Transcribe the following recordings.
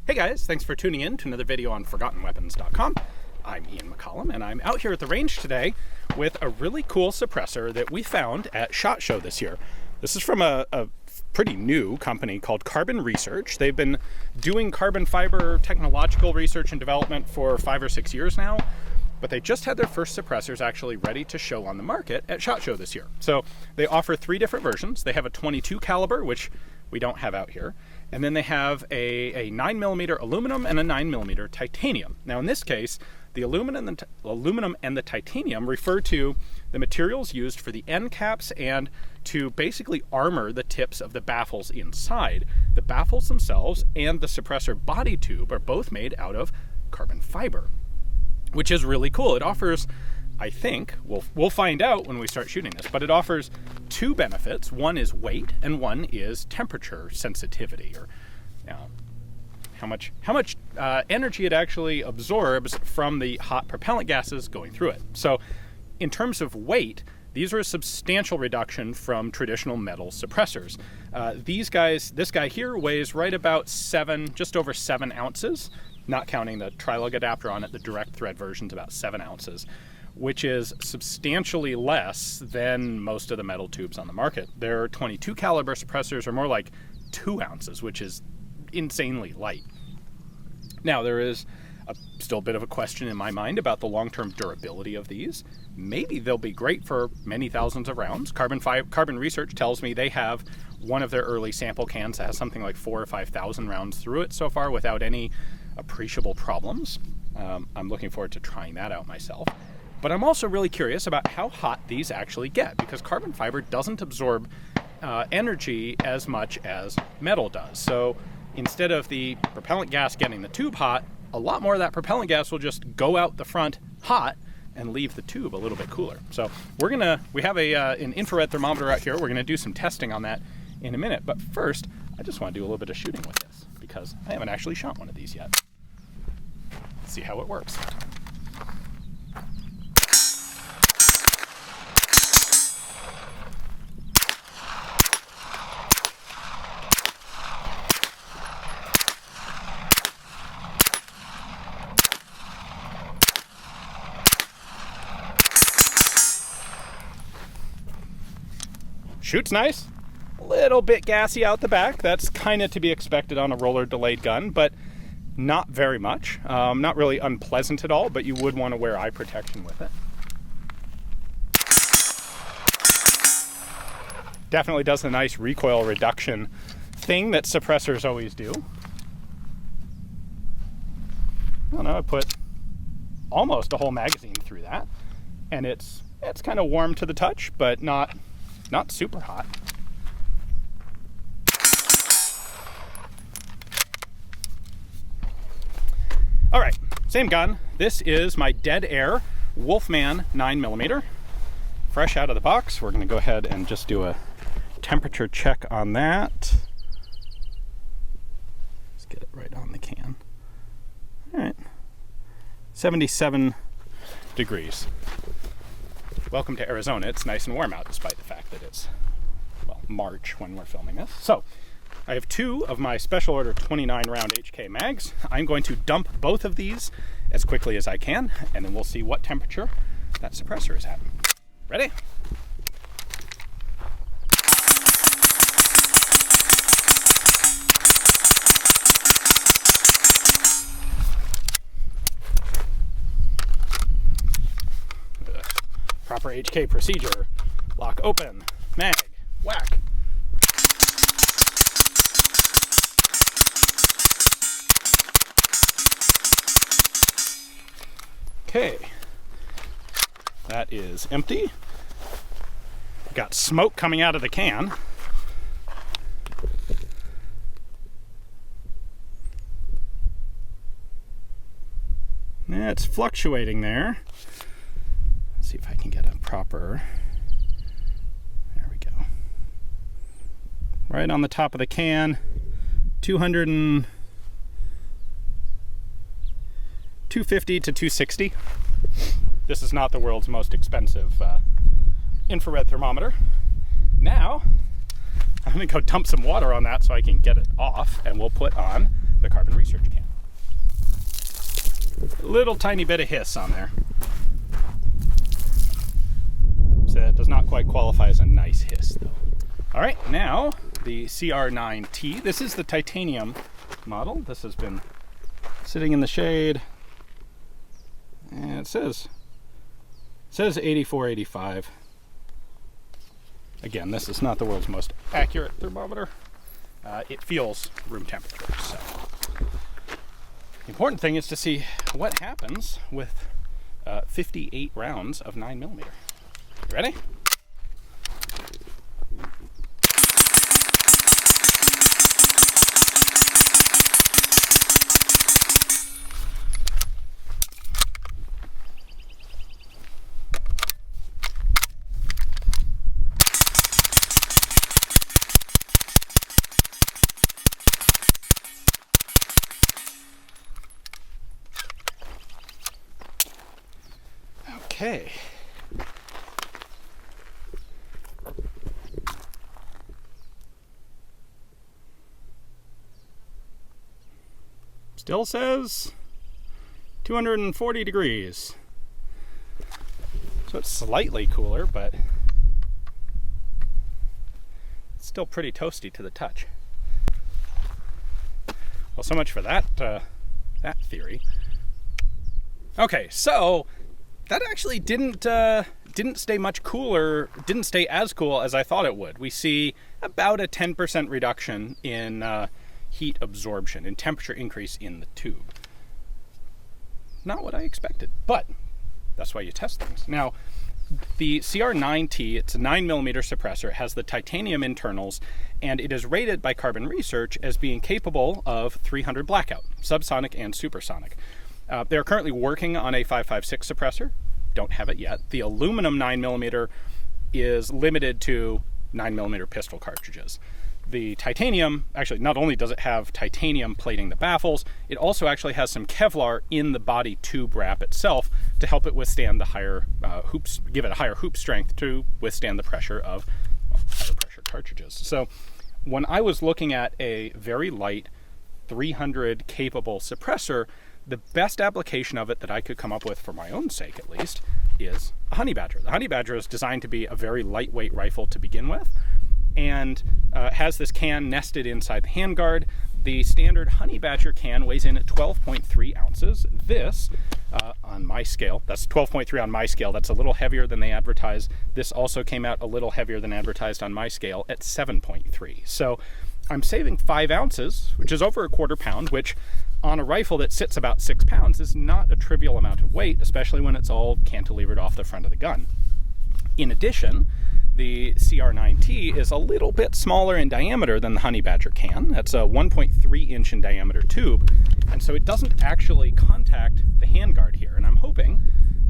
Hey guys, thanks for tuning in to another video on ForgottenWeapons.com. I'm Ian McCollum, and I'm out here at the range today with a really cool suppressor that we found at SHOT Show this year. This is from a pretty new company called Carbon Research. They've been doing carbon fiber technological research and development for 5 or 6 years now, but they just had their first suppressors actually ready to show on the market at SHOT Show this year. So they offer 3 different versions. They have a 22 caliber, which we don't have out here. And then they have a 9mm aluminum and a 9mm titanium. Now in this case, the aluminum and the titanium refer to the materials used for the end caps and to basically armor the tips of the baffles inside. The baffles themselves and the suppressor body tube are both made out of carbon fiber, which is really cool. It offers, I think, we'll find out when we start shooting this, but it offers 2 benefits. One is weight and one is temperature sensitivity, or how much energy it actually absorbs from the hot propellant gases going through it. So in terms of weight, these are a substantial reduction from traditional metal suppressors. This guy here weighs right about just over 7 ounces, not counting the tri-lug adapter on it. The direct thread version's about 7 ounces, which is substantially less than most of the metal tubes on the market. Their 22 caliber suppressors are more like 2 ounces, which is insanely light. Now, there is still a bit of a question in my mind about the long-term durability of these. Maybe they'll be great for many thousands of rounds. Carbon Research tells me they have one of their early sample cans that has something like 4,000 or 5,000 rounds through it so far without any appreciable problems. I'm looking forward to trying that out myself. But I'm also really curious about how hot these actually get, because carbon fiber doesn't absorb energy as much as metal does. So instead of the propellant gas getting the tube hot, a lot more of that propellant gas will just go out the front hot and leave the tube a little bit cooler. So we have an infrared thermometer out here. We're gonna do some testing on that in a minute. But first, I just want to do a little bit of shooting with this because I haven't actually shot one of these yet. Let's see how it works. Shoots nice, a little bit gassy out the back. That's kind of to be expected on a roller delayed gun, but not very much. Not really unpleasant at all, but you would want to wear eye protection with it. Definitely does a nice recoil reduction thing that suppressors always do. I don't know, I put almost a whole magazine through that, and it's kind of warm to the touch, but not super hot. All right, same gun. This is my Dead Air Wolfman 9mm. Fresh out of the box. We're gonna go ahead and just do a temperature check on that. Let's get it right on the can. All right, 77 degrees. Welcome to Arizona. It's nice and warm out despite the fact that it's, well, March when we're filming this. So I have 2 of my special order 29 round HK mags. I'm going to dump both of these as quickly as I can, and then we'll see what temperature that suppressor is at. Ready? Proper HK procedure. Lock open, mag, whack. Okay, that is empty. Got smoke coming out of the can. It's fluctuating there. See if I can get a proper, there we go. Right on the top of the can, 250 to 260. This is not the world's most expensive infrared thermometer. Now, I'm going to go dump some water on that so I can get it off, and we'll put on the carbon research can. A little tiny bit of hiss on there. So that does not quite qualify as a nice hiss, though. All right, now the CR9T. This is the titanium model. This has been sitting in the shade, and it says 8485. Again, this is not the world's most accurate thermometer. It feels room temperature. So the important thing is to see what happens with 58 rounds of 9mm. You ready? Okay. Still says 240 degrees. So it's slightly cooler, but it's still pretty toasty to the touch. Well, so much for that theory. Okay, so that actually didn't stay much cooler, didn't stay as cool as I thought it would. We see about a 10% reduction in heat absorption, in temperature increase in the tube. Not what I expected, but that's why you test things. Now, the CR9T, it's a 9mm suppressor. It has the titanium internals, and it is rated by Carbon Research as being capable of 300 Blackout, subsonic and supersonic. They're currently working on a 5.56 suppressor. Don't have it yet. The aluminum 9mm is limited to 9mm pistol cartridges. The titanium, actually, not only does it have titanium plating the baffles, it also actually has some Kevlar in the body tube wrap itself to help it withstand the higher hoops, give it a higher hoop strength to withstand the pressure of higher pressure cartridges. So when I was looking at a very light 300 capable suppressor, the best application of it that I could come up with, for my own sake at least, is a Honey Badger. The Honey Badger is designed to be a very lightweight rifle to begin with, and has this can nested inside the handguard. The standard Honey Badger can weighs in at 12.3 ounces. This, on my scale, that's 12.3 on my scale. That's a little heavier than they advertised. This also came out a little heavier than advertised on my scale at 7.3. So I'm saving 5 ounces, which is over a quarter pound, which on a rifle that sits about 6 pounds is not a trivial amount of weight, especially when it's all cantilevered off the front of the gun. In addition, the CR9T is a little bit smaller in diameter than the Honey Badger can. That's a 1.3 inch in diameter tube, and so it doesn't actually contact the handguard here. And I'm hoping,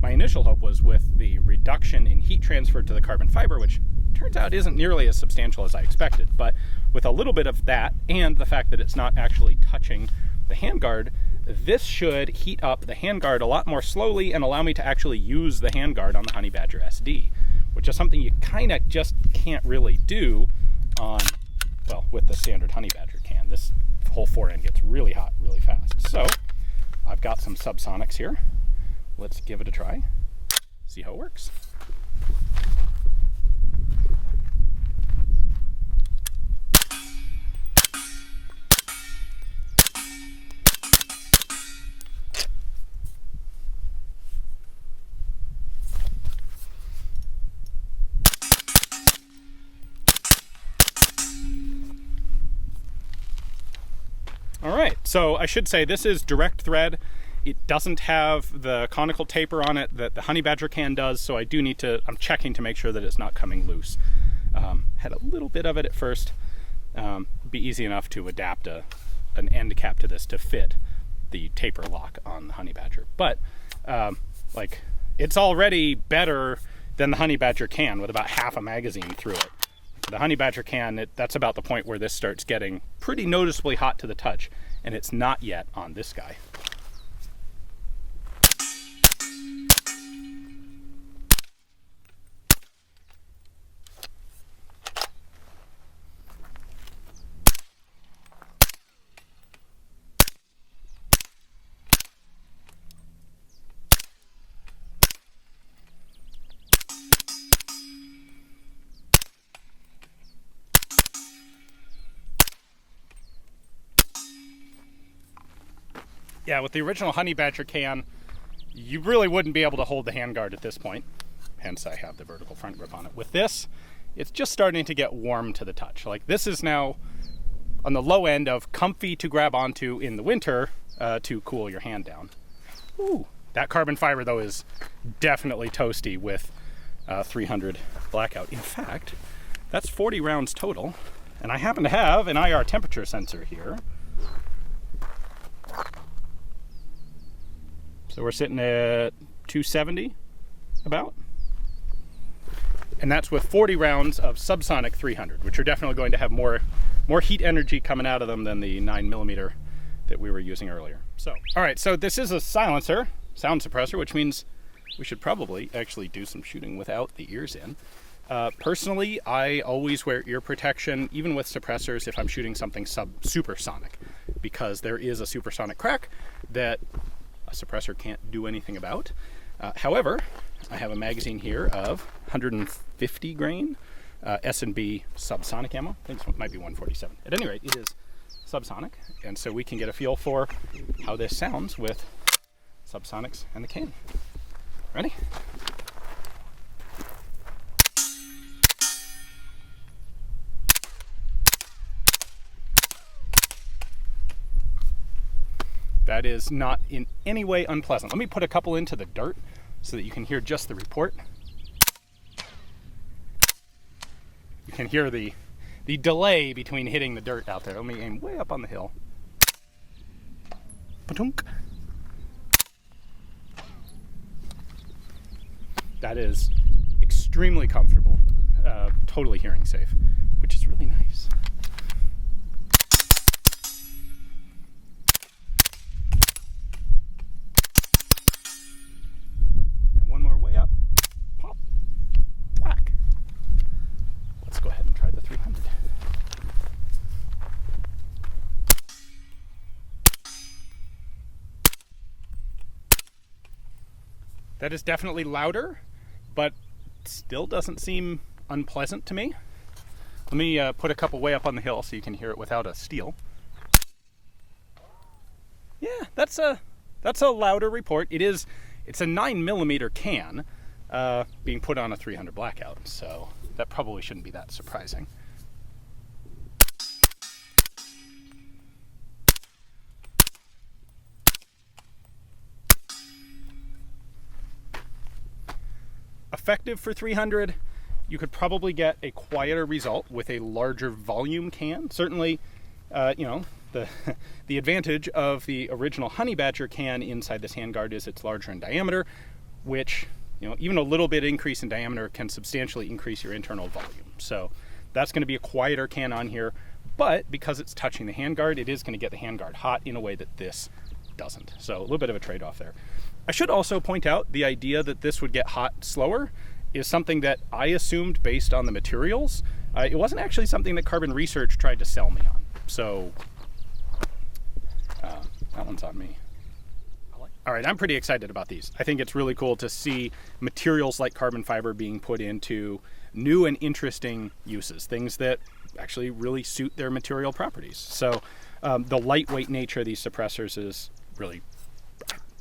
my initial hope was with the reduction in heat transfer to the carbon fiber, which turns out isn't nearly as substantial as I expected, but with a little bit of that and the fact that it's not actually touching the handguard, this should heat up the handguard a lot more slowly and allow me to actually use the handguard on the Honey Badger SD, which is something you kind of just can't really do on, well, with the standard Honey Badger can. This whole fore end gets really hot really fast. So I've got some subsonics here. Let's give it a try, see how it works. All right, so I should say this is direct thread. It doesn't have the conical taper on it that the Honey Badger can does, so I do need to, I'm checking to make sure that it's not coming loose. Had a little bit of it at first. Be easy enough to adapt an end cap to this to fit the taper lock on the Honey Badger. But like, it's already better than the Honey Badger can with about half a magazine through it. The Honey Badger can, that's about the point where this starts getting pretty noticeably hot to the touch, and it's not yet on this guy. Yeah, with the original Honey Badger can, you really wouldn't be able to hold the handguard at this point. Hence I have the vertical front grip on it. With this, it's just starting to get warm to the touch. Like, this is now on the low end of comfy to grab onto in the winter to cool your hand down. Ooh, that carbon fiber though is definitely toasty with 300 Blackout. In fact, that's 40 rounds total. And I happen to have an IR temperature sensor here. So we're sitting at 270 about. And that's with 40 rounds of subsonic 300, which are definitely going to have more heat energy coming out of them than the 9mm that we were using earlier. So, all right, so this is a silencer, sound suppressor, which means we should probably actually do some shooting without the ears in. Personally, I always wear ear protection, even with suppressors, if I'm shooting something supersonic, because there is a supersonic crack that a suppressor can't do anything about. However, I have a magazine here of 150 grain S&B subsonic ammo. I think this one might be 147. At any rate, it is subsonic, and so we can get a feel for how this sounds with subsonics and the can. Ready? That is not in any way unpleasant. Let me put a couple into the dirt so that you can hear just the report. You can hear the delay between hitting the dirt out there. Let me aim way up on the hill. Patunk. That is extremely comfortable, totally hearing safe, which is really nice. And one more way up. Pop. Whack. Let's go ahead and try the 300. That is definitely louder, but still doesn't seem unpleasant to me. Let me put a couple way up on the hill so you can hear it without a steel. Yeah, that's a louder report. It's a 9mm can being put on a 300 Blackout, so that probably shouldn't be that surprising. Effective for 300, you could probably get a quieter result with a larger volume can. Certainly, the advantage of the original Honey Badger can inside this handguard is it's larger in diameter, which, even a little bit increase in diameter can substantially increase your internal volume. So that's going to be a quieter can on here, but because it's touching the handguard, it is going to get the handguard hot in a way that this doesn't. So a little bit of a trade-off there. I should also point out the idea that this would get hot slower is something that I assumed based on the materials. It wasn't actually something that Carbon Research tried to sell me on. So that one's on me. All right, I'm pretty excited about these. I think it's really cool to see materials like carbon fiber being put into new and interesting uses, things that actually really suit their material properties. So the lightweight nature of these suppressors is really,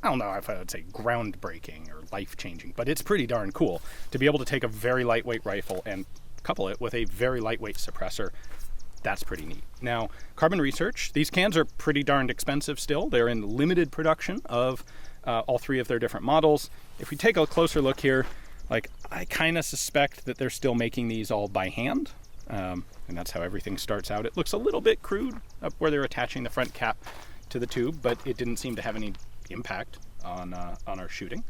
I don't know if I would say groundbreaking or life-changing, but it's pretty darn cool to be able to take a very lightweight rifle and couple it with a very lightweight suppressor. That's pretty neat. Now, Carbon Research, these cans are pretty darned expensive still. They're in limited production of all three of their different models. If we take a closer look here, I kind of suspect that they're still making these all by hand. And that's how everything starts out. It looks a little bit crude up where they're attaching the front cap to the tube, but it didn't seem to have any impact on our shooting.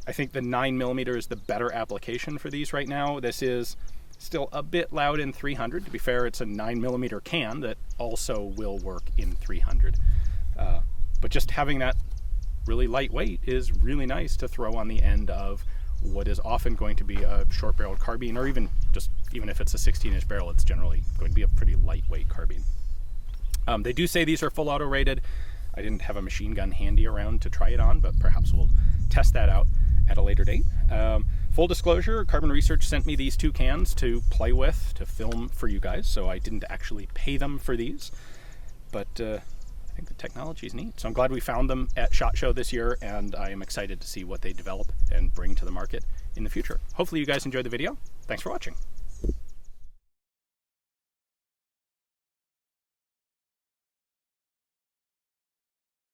I think the 9mm is the better application for these right now. This is still a bit loud in 300. To be fair, it's a 9mm can that also will work in 300. But just having that really lightweight is really nice to throw on the end of what is often going to be a short-barreled carbine, or even if it's a 16-inch barrel, it's generally going to be a pretty lightweight carbine. They do say these are full auto rated. I didn't have a machine gun handy around to try it on, but perhaps we'll test that out at a later date. Full disclosure, Carbon Research sent me these two cans to play with, to film for you guys, so I didn't actually pay them for these. But I think the technology is neat. So I'm glad we found them at SHOT Show this year, and I am excited to see what they develop and bring to the market in the future. Hopefully you guys enjoyed the video. Thanks for watching.